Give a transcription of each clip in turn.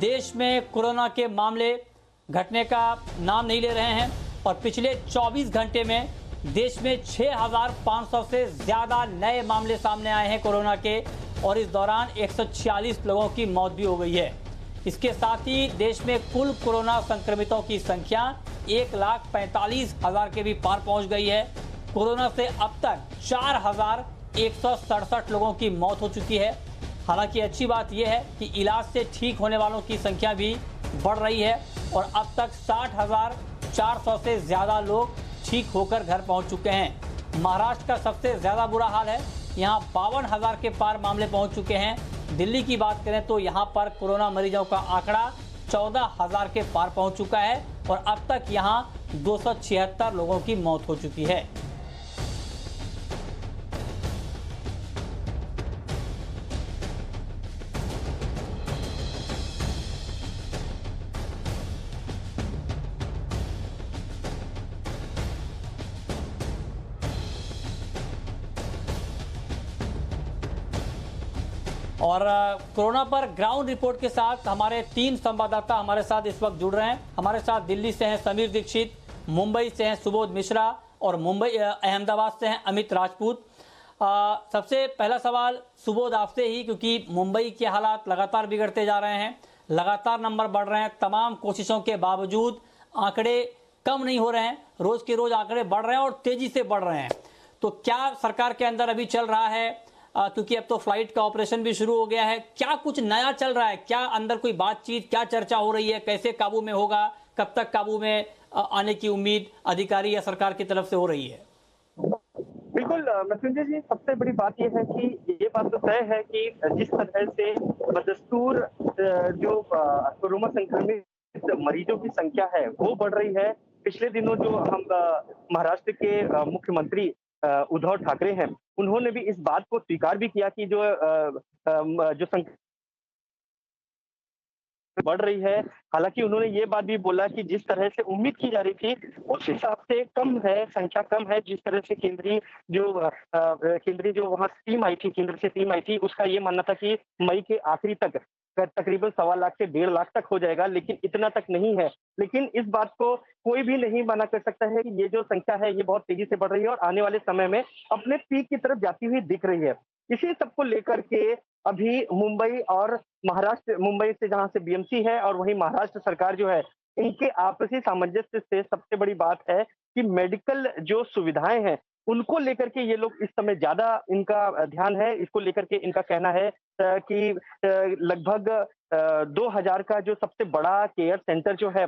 देश में कोरोना के मामले घटने का नाम नहीं ले रहे हैं और पिछले 24 घंटे में देश में 6,500 से ज़्यादा नए मामले सामने आए हैं कोरोना के और इस दौरान 146 लोगों की मौत भी हो गई है। इसके साथ ही देश में कुल कोरोना संक्रमितों की संख्या 1,45,000 के भी पार पहुंच गई है। कोरोना से अब तक 4,167 लोगों की मौत हो चुकी है। हालांकि अच्छी बात यह है कि इलाज से ठीक होने वालों की संख्या भी बढ़ रही है और अब तक 60,400 से ज़्यादा लोग ठीक होकर घर पहुंच चुके हैं। महाराष्ट्र का सबसे ज़्यादा बुरा हाल है, यहाँ 52,000 के पार मामले पहुंच चुके हैं। दिल्ली की बात करें तो यहाँ पर कोरोना मरीजों का आंकड़ा 14,000 के पार पहुंच चुका है और अब तक यहाँ 276 लोगों की मौत हो चुकी है। और कोरोना पर ग्राउंड रिपोर्ट के साथ हमारे 3 संवाददाता हमारे साथ इस वक्त जुड़ रहे हैं। हमारे साथ दिल्ली से हैं समीर दीक्षित, मुंबई से हैं सुबोध मिश्रा और अहमदाबाद से हैं अमित राजपूत। सबसे पहला सवाल सुबोध आपसे ही, क्योंकि मुंबई के हालात लगातार बिगड़ते जा रहे हैं, लगातार नंबर बढ़ रहे हैं। तमाम कोशिशों के बावजूद आंकड़े कम नहीं हो रहे हैं, रोज के रोज आंकड़े बढ़ रहे हैं और तेजी से बढ़ रहे हैं। तो क्या सरकार के अंदर अभी चल रहा है, क्योंकि अब तो फ्लाइट का ऑपरेशन भी शुरू हो गया है, क्या कुछ नया चल रहा है? क्या अंदर कोई बातचीत, क्या चर्चा हो रही है? कैसे काबू में होगा? कब तक काबू में आने की उम्मीद अधिकारी या सरकार की तरफ से हो रही है? बिल्कुल मृत्युंजय जी, सबसे बड़ी बात यह है कि ये बात तो तय है कि जिस तरह से बदस्तूर जो कोरोना संक्रमित मरीजों की संख्या है वो बढ़ रही है। पिछले दिनों जो हम महाराष्ट्र के मुख्यमंत्री उद्धव ठाकरे हैं, उन्होंने भी इस बात को स्वीकार भी किया कि जो संख्या बढ़ रही है। हालांकि उन्होंने ये बात भी बोला कि जिस तरह से उम्मीद की जा रही थी उस हिसाब से कम है, संख्या कम है। जिस तरह से केंद्रीय जो वहाँ टीम आई थी, केंद्र से टीम आई थी, उसका ये मानना था कि मई के आखिरी तक तकरीबन 1.25 लाख से 1.5 लाख तक हो जाएगा, लेकिन इतना तक नहीं है। लेकिन इस बात को कोई भी नहीं मना कर सकता है कि ये जो संख्या है ये बहुत तेजी से बढ़ रही है और आने वाले समय में अपने पीक की तरफ जाती हुई दिख रही है। इसी सबको लेकर के अभी मुंबई और महाराष्ट्र, मुंबई से जहां से बीएमसी है और वहीं महाराष्ट्र सरकार जो है, इनके आपसी सामंजस्य से सबसे बड़ी बात है कि मेडिकल जो सुविधाएं हैं उनको लेकर के ये लोग इस समय ज्यादा इनका ध्यान है। इसको लेकर के इनका कहना है कि लगभग 2,000 का जो सबसे बड़ा केयर सेंटर जो है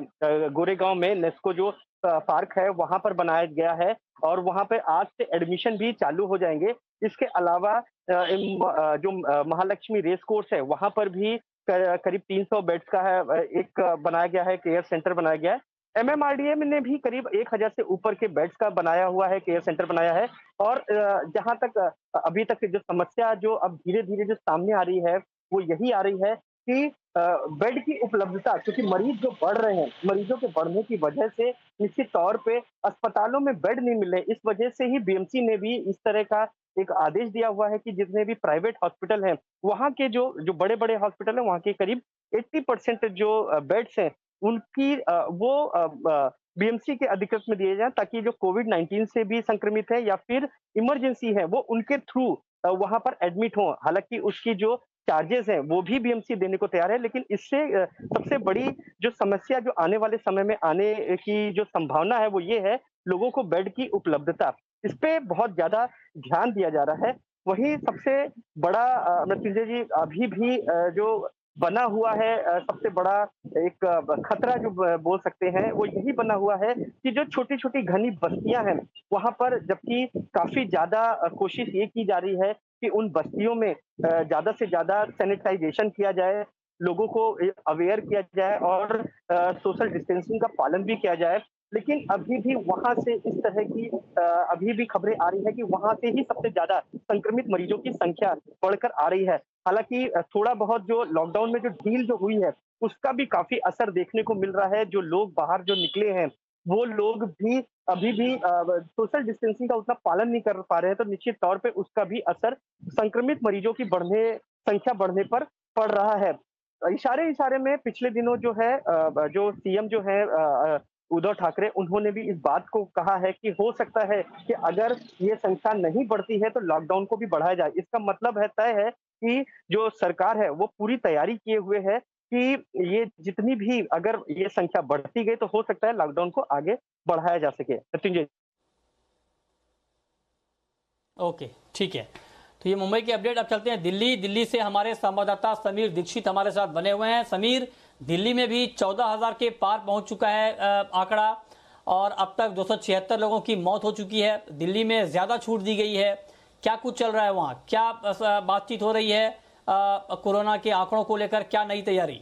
गोरेगांव में नेस्को जो पार्क है वहां पर बनाया गया है और वहां पे आज से एडमिशन भी चालू हो जाएंगे। इसके अलावा जो महालक्ष्मी रेस कोर्स है वहां पर भी करीब 300 बेड्स का है एक बनाया गया है, केयर सेंटर बनाया गया है। एमएमआरडीए ने भी करीब 1,000 से ऊपर के बेड्स का बनाया हुआ है, केयर सेंटर बनाया है। और जहां तक अभी तक जो समस्या जो अब धीरे-धीरे जो सामने आ रही है वो यही आ रही है कि बेड की उपलब्धता, क्योंकि मरीज जो बढ़ रहे हैं, मरीजों के बढ़ने की वजह से निश्चित तौर पे अस्पतालों में बेड नहीं मिल रहे। इस वजह से ही बीएमसी ने भी इस तरह का एक आदेश दिया हुआ है कि जितने भी प्राइवेट हॉस्पिटल हैं, वहाँ के जो बड़े-बड़े हॉस्पिटल हैं, वहाँ के करीब 80% जो बेड्स हैं, उनकी वो बीएमसी के अधिकृत में दिए जाएँ, ताकि जो कोविड-19 से भी संक्रमित है या फिर इमरजेंसी है, वो उनके थ्रू वहाँ पर एडमिट हों। हालाँकि उसकी जो चार्जेस हैं, वो भी बीएमसी देने को तैयार है, लेकिन इससे सबसे बड़ी जो समस्या जो आने वाले समय में आने की जो संभावना है, वो ये है लोगों को बेड की उपलब्धता। इस पे बहुत ज़्यादा ध्यान दिया जा रहा है। वहीं सबसे बड़ा मृत्युंजय जी अभी भी जो बना हुआ है सबसे बड़ा एक खतरा जो बोल सकते हैं, वो यही बना हुआ है कि जो छोटी-छोटी घनी बस्तियाँ हैं, वहाँ पर जबकि काफ़ी ज़्यादा कोशिश ये की जा रही है कि उन बस्तियों में ज़्यादा से ज़्यादा सैनिटाइज़ेशन किया जाए, लोगों को अवेयर किया जाए और सोशल डिस्टेंसिंग का पालन भी किया जाए। लेकिन अभी भी वहाँ से इस तरह की अभी भी खबरें आ रही है कि वहाँ से ही सबसे ज़्यादा संक्रमित मरीजों की संख्या बढ़कर आ रही है। हालाँकि थोड़ा बहुत जो लॉकडाउन में जो ढील जो हुई है, उसका भी काफ़ी असर देखने को मिल रहा है। जो लोग बाहर जो निकले हैं, वो लोग भी अभी भी सोशल डिस्टेंसिंग का उतना पालन नहीं कर पा रहे हैं, तो निश्चित तौर पे उसका भी असर संक्रमित मरीजों की संख्या बढ़ने पर पड़ रहा है। इशारे इशारे में पिछले दिनों जो है जो सीएम जो है उद्धव ठाकरे उन्होंने भी इस बात को कहा है कि हो सकता है कि अगर ये संख्या नहीं बढ़ती है तो लॉकडाउन को भी बढ़ाया जाए। इसका मतलब है तय है कि जो सरकार है वो पूरी तैयारी किए हुए है कि ये जितनी भी अगर ये संख्या बढ़ती गई तो हो सकता है लॉकडाउन को आगे बढ़ाया जा सके। मृत्युंजय। ओके, ठीक है। तो ये मुंबई की अपडेट। अब चलते हैं दिल्ली। दिल्ली से हमारे संवाददाता समीर दीक्षित हमारे साथ बने हुए हैं। समीर, दिल्ली में भी 14,000 के पार पहुंच चुका है आंकड़ा, और अब तक 276 लोगों की मौत हो चुकी है। दिल्ली में ज्यादा छूट दी गई है, क्या कुछ चल रहा है वहां? क्या बातचीत हो रही है कोरोना के आंकड़ों को लेकर? क्या नई तैयारी?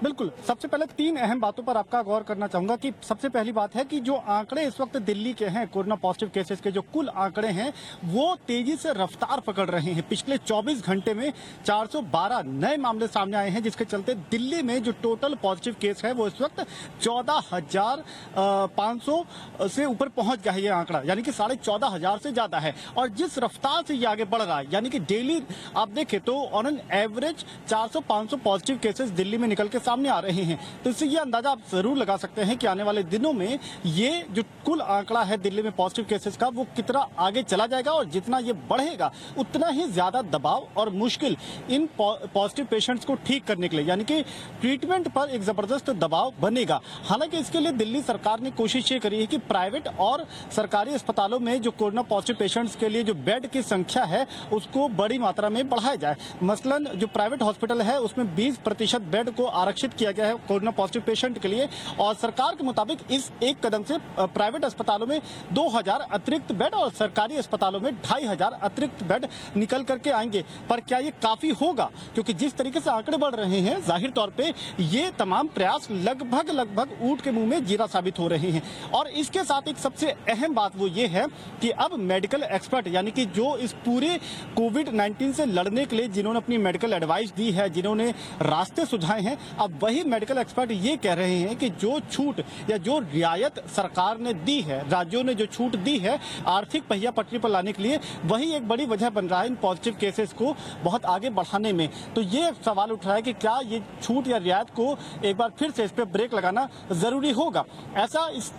बिल्कुल, सबसे पहले 3 अहम बातों पर आपका गौर करना चाहूंगा कि सबसे पहली बात है कि जो आंकड़े इस वक्त दिल्ली के हैं, कोरोना पॉजिटिव केसेस के जो कुल आंकड़े हैं वो तेजी से रफ्तार पकड़ रहे हैं। पिछले 24 घंटे में 412 नए मामले सामने आए हैं, जिसके चलते दिल्ली में जो टोटल पॉजिटिव केस है वो इस वक्त 14,500 से ऊपर पहुंच गया है ये आंकड़ा, यानी कि 14,500 से ज्यादा है। और जिस रफ्तार से ये आगे बढ़ रहा है, यानी कि डेली आप देखें तो on an average 400-500 positive cases Delhi में निकल के सामने आ रहे हैं, तो इससे ये अंदाजा आप जरूर लगा सकते हैं कि आने वाले दिनों में ये जो कुल आंकड़ा है दिल्ली में पॉजिटिव केसेस का वो कितना आगे चला जाएगा, और जितना ये बढ़ेगा उतना ही ज्यादा दबाव और मुश्किल इन पॉजिटिव पेशेंट्स को ठीक करने के लिए, यानी कि ट्रीटमेंट पर एक जबरदस्त दबाव बनेगा। हालांकि इसके लिए दिल्ली सरकार ने कोशिश ये करी है कि प्राइवेट और सरकारी अस्पतालों में जो कोरोना पॉजिटिव पेशेंट्स के लिए जो बेड की संख्या है उसको बड़ी मात्रा में बढ़ाया जाए। मसलन जो प्राइवेट हॉस्पिटल है उसमें 20% बेड को आरक्षित किया गया है कोरोना पॉजिटिव पेशेंट के लिए, और सरकार के मुताबिक इस एक कदम से प्राइवेट अस्पतालों में 2,000 अतिरिक्त बेड और सरकारी अस्पतालों में 2,500 अतिरिक्त बेड निकल करके आएंगे। पर क्या ये काफी होगा? क्योंकि जिस तरीके से आंकड़े बढ़ रहे हैं जाहिर तौर पे ये तमाम प्रयास लगभग ऊंट के मुंह में जीरा साबित हो रहे हैं। और इसके साथ एक सबसे अहम बात वो ये है कि अब मेडिकल एक्सपर्ट, यानी कि जो इस पूरे कोविड-19 से लड़ने के लिए जिन्होंने अपनी मेडिकल एडवाइस दी है, जिन्होंने रास्ते सुझाए हैं, अब वही मेडिकल एक्सपर्ट ये कह रहे हैं कि जो छूट या जो रियायत सरकार ने दी है, राज्यों ने जो छूट दी है आर्थिक पहिया पटरी पर लाने के लिए, वही एक बड़ी वजह बन रहा है इन पॉजिटिव केसेस को बहुत आगे बढ़ाने में। तो ये सवाल उठ रहा है कि क्या ये छूट या रियायत को एक बार फिर से इस पर ब्रेक लगाना जरूरी होगा। ऐसा इस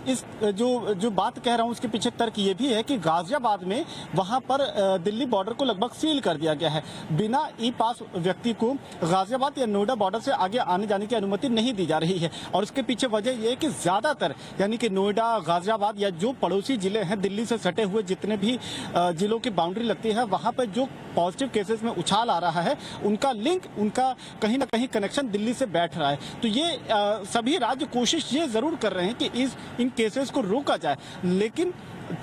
जो बात कह रहा हूँ उसके पीछे तर्क ये भी है कि गाजियाबाद में वहां पर दिल्ली बॉर्डर को लगभग सील कर दिया गया है। बिना ई पास व्यक्ति को गाजियाबाद या नोएडा बॉर्डर से आगे आने जाने की अनुमति नहीं दी जा रही है। और इसके पीछे वजह यह है कि ज्यादातर यानी कि नोएडा, गाजियाबाद या जो पड़ोसी जिले हैं दिल्ली से सटे हुए, जितने भी जिलों की बाउंड्री लगती है, वहां पर जो पॉजिटिव केसेस में उछाल आ रहा है उनका लिंक, उनका कहीं ना कहीं कनेक्शन दिल्ली से बैठ रहा है। तो ये सभी राज्य कोशिश ये जरूर कर रहे हैं कि इन केसेस को रोका जाए, लेकिन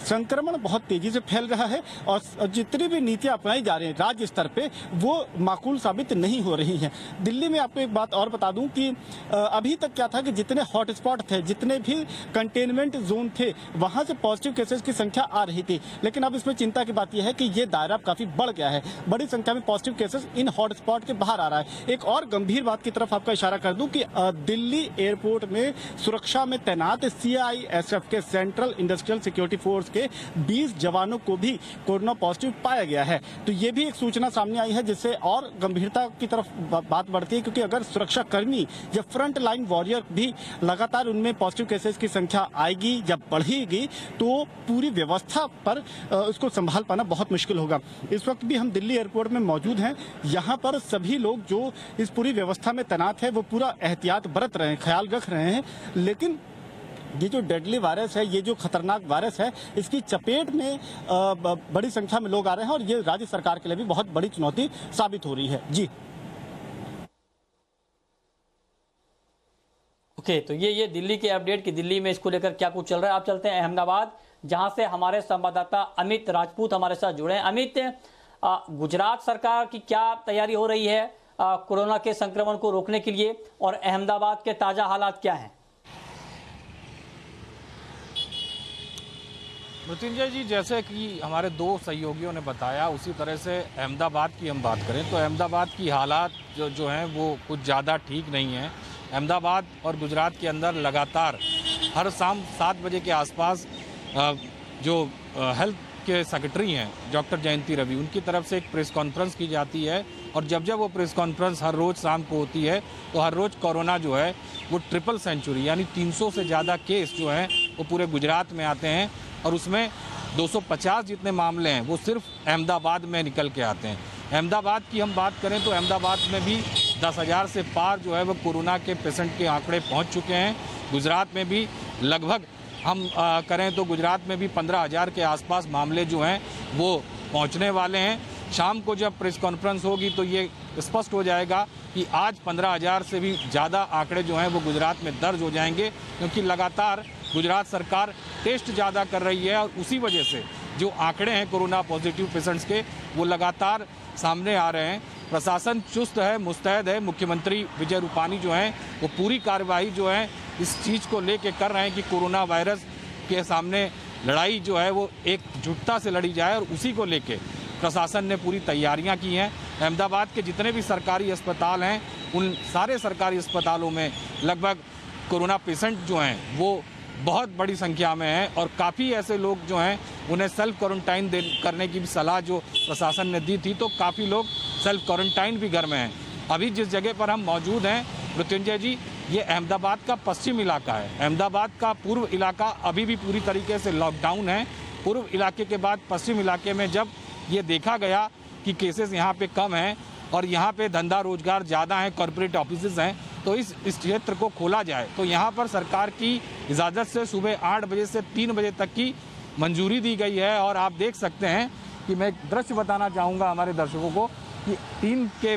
संक्रमण बहुत तेजी से फैल रहा है और जितनी भी नीतियां अपनाई जा रही हैं राज्य स्तर पे वो माकूल साबित नहीं हो रही हैं। दिल्ली में आपको एक बात और बता दूं कि अभी तक क्या था कि जितने हॉटस्पॉट थे, जितने भी कंटेनमेंट जोन थे, वहां से पॉजिटिव केसेस की संख्या आ रही थी, लेकिन अब इसमें चिंता की बात यह है कि ये दायरा काफी बढ़ गया है। बड़ी संख्या में पॉजिटिव केसेस इन हॉटस्पॉट के बाहर आ रहा है। एक और गंभीर बात की तरफ आपका इशारा कर दूं कि दिल्ली एयरपोर्ट में सुरक्षा में तैनात CISF के सेंट्रल इंडस्ट्रियल सिक्योरिटी फोर्स के 20 जवानों को भी कोरोना पॉजिटिव पाया गया है। तो ये भी एक सूचना सामने आई है जिससे और गंभीरता की तरफ बात बढ़ती है, क्योंकि अगर सुरक्षा कर्मी या फ्रंट लाइन वॉरियर भी लगातार उनमें पॉजिटिव केसेस की संख्या आएगी या बढ़ेगी तो पूरी व्यवस्था पर उसको संभाल पाना बहुत मुश्किल होगा। इस वक्त भी हम दिल्ली एयरपोर्ट में मौजूद हैं। यहाँ पर सभी लोग जो इस पूरी व्यवस्था में तैनात है वो पूरा एहतियात बरत रहे हैं, ख्याल रख रहे हैं, लेकिन ये जो डेडली वायरस है, ये जो खतरनाक वायरस है, इसकी चपेट में बड़ी संख्या में लोग आ रहे हैं और ये राज्य सरकार के लिए भी बहुत बड़ी चुनौती साबित हो रही है। जी ओके, तो ये दिल्ली के अपडेट कि दिल्ली में इसको लेकर क्या कुछ चल रहा है। आप चलते हैं अहमदाबाद, जहां से हमारे संवाददाता अमित राजपूत हमारे साथ जुड़े हैं। अमित, गुजरात सरकार की क्या तैयारी हो रही है कोरोना के संक्रमण को रोकने के लिए, और अहमदाबाद के ताजा हालात क्या हैं? मृत्युंजय जी, जैसे कि हमारे 2 सहयोगियों ने बताया उसी तरह से अहमदाबाद की हम बात करें तो अहमदाबाद की हालात जो हैं वो कुछ ज़्यादा ठीक नहीं है। अहमदाबाद और गुजरात के अंदर लगातार हर शाम 7 बजे के आसपास जो हेल्थ के सेक्रेटरी हैं डॉक्टर जयंती रवि, उनकी तरफ से एक प्रेस कॉन्फ्रेंस की जाती है और जब जब वो प्रेस कॉन्फ्रेंस हर रोज़ शाम को होती है तो हर रोज़ कोरोना जो है वो ट्रिपल सेंचुरी यानी 300 से ज़्यादा केस जो हैं वो पूरे गुजरात में आते हैं और उसमें 250 जितने मामले हैं वो सिर्फ अहमदाबाद में निकल के आते हैं। अहमदाबाद की हम बात करें तो अहमदाबाद में भी 10,000 से पार जो है वो कोरोना के पेशेंट के आंकड़े पहुंच चुके हैं। गुजरात में भी लगभग हम करें तो गुजरात में भी 15,000 के आसपास मामले जो हैं वो पहुंचने वाले हैं। शाम को जब प्रेस कॉन्फ्रेंस होगी तो ये स्पष्ट हो जाएगा कि आज 15,000 से भी ज़्यादा आंकड़े जो हैं वो गुजरात में दर्ज हो जाएंगे, क्योंकि लगातार गुजरात सरकार टेस्ट ज़्यादा कर रही है और उसी वजह से जो आंकड़े हैं कोरोना पॉजिटिव पेशेंट्स के वो लगातार सामने आ रहे हैं। प्रशासन चुस्त है, मुस्तैद है। मुख्यमंत्री विजय रूपानी जो हैं वो पूरी कार्यवाही जो है इस चीज़ को लेके कर रहे हैं कि कोरोना वायरस के सामने लड़ाई जो है वो एकजुटता से लड़ी जाए और उसी को लेके प्रशासन ने पूरी तैयारियां की हैं। अहमदाबाद के जितने भी सरकारी अस्पताल हैं उन सारे सरकारी अस्पतालों में लगभग कोरोना पेशेंट जो हैं वो बहुत बड़ी संख्या में हैं और काफ़ी ऐसे लोग जो हैं उन्हें सेल्फ क्वारंटाइन करने की भी सलाह जो प्रशासन ने दी थी, तो काफ़ी लोग सेल्फ क्वारंटाइन भी घर में हैं। अभी जिस जगह पर हम मौजूद हैं मृत्युंजय जी, ये अहमदाबाद का पश्चिम इलाका है। अहमदाबाद का पूर्व इलाका अभी भी पूरी तरीके से लॉकडाउन है। पूर्व इलाके के बाद पश्चिम इलाके में जब ये देखा गया कि केसेस यहाँ पे कम हैं और यहाँ पे धंधा रोजगार ज़्यादा है, कॉरपोरेट ऑफिसेज हैं, तो इस क्षेत्र को खोला जाए। तो यहाँ पर सरकार की इजाज़त से सुबह 8 बजे से 3 बजे तक की मंजूरी दी गई है। और आप देख सकते हैं कि मैं एक दृश्य बताना चाहूँगा हमारे दर्शकों को कि 3 के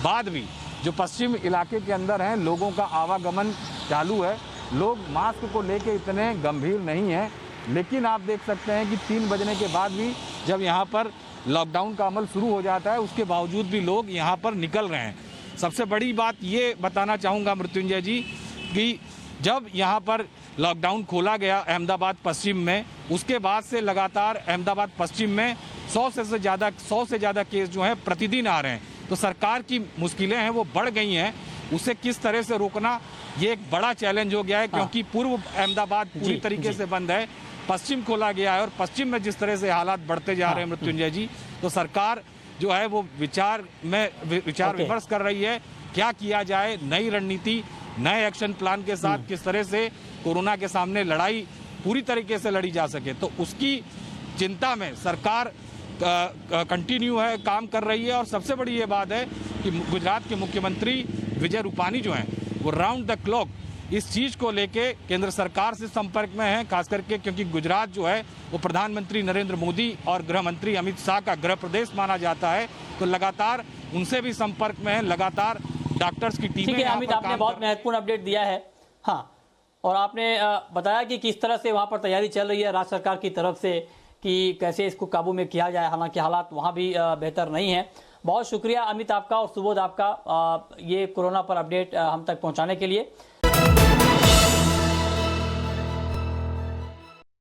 बाद भी जो पश्चिम इलाके के अंदर हैं लोगों का आवागमन चालू है। लोग मास्क को लेके इतने गंभीर नहीं हैं, लेकिन आप देख सकते हैं कि 3 बजने के बाद भी जब यहाँ पर लॉकडाउन का अमल शुरू हो जाता है उसके बावजूद भी लोग यहाँ पर निकल रहे हैं। सबसे बड़ी बात ये बताना चाहूँगा मृत्युंजय जी कि जब यहाँ पर लॉकडाउन खोला गया अहमदाबाद पश्चिम में, उसके बाद से लगातार अहमदाबाद पश्चिम में 100 से ज़्यादा केस जो हैं प्रतिदिन आ रहे हैं। तो सरकार की मुश्किलें हैं वो बढ़ गई हैं, उसे किस तरह से रोकना ये एक बड़ा चैलेंज हो गया है, क्योंकि पूर्व अहमदाबाद पूरी तरीके से बंद है, पश्चिम खोला गया है और पश्चिम में जिस तरह से हालात बढ़ते जा रहे हैं मृत्युंजय जी, तो सरकार जो है वो विचार विमर्श कर रही है क्या किया जाए, नई रणनीति नए एक्शन प्लान के साथ किस तरह से कोरोना के सामने लड़ाई पूरी तरीके से लड़ी जा सके। तो उसकी चिंता में सरकार कंटिन्यू है, काम कर रही है। और सबसे बड़ी ये बात है कि गुजरात के मुख्यमंत्री विजय रूपानी जो हैं वो राउंड द क्लॉक इस चीज़ को लेके केंद्र सरकार से संपर्क में हैं, खास करके क्योंकि गुजरात जो है वो प्रधानमंत्री नरेंद्र मोदी और गृह मंत्री अमित शाह का गृह प्रदेश माना जाता है, तो लगातार उनसे भी संपर्क में है। लगातार डॉक्टर्स की टीमें। ठीक है अमित, आपने बहुत महत्वपूर्ण अपडेट दिया है। हाँ, और आपने बताया कि किस तरह से वहाँ पर तैयारी चल रही है राज्य सरकार की तरफ से कि कैसे इसको काबू में किया जाए, हालांकि हालात वहाँ भी बेहतर नहीं है। बहुत शुक्रिया अमित आपका और सुबोध आपका ये कोरोना पर अपडेट हम तक पहुँचाने के लिए।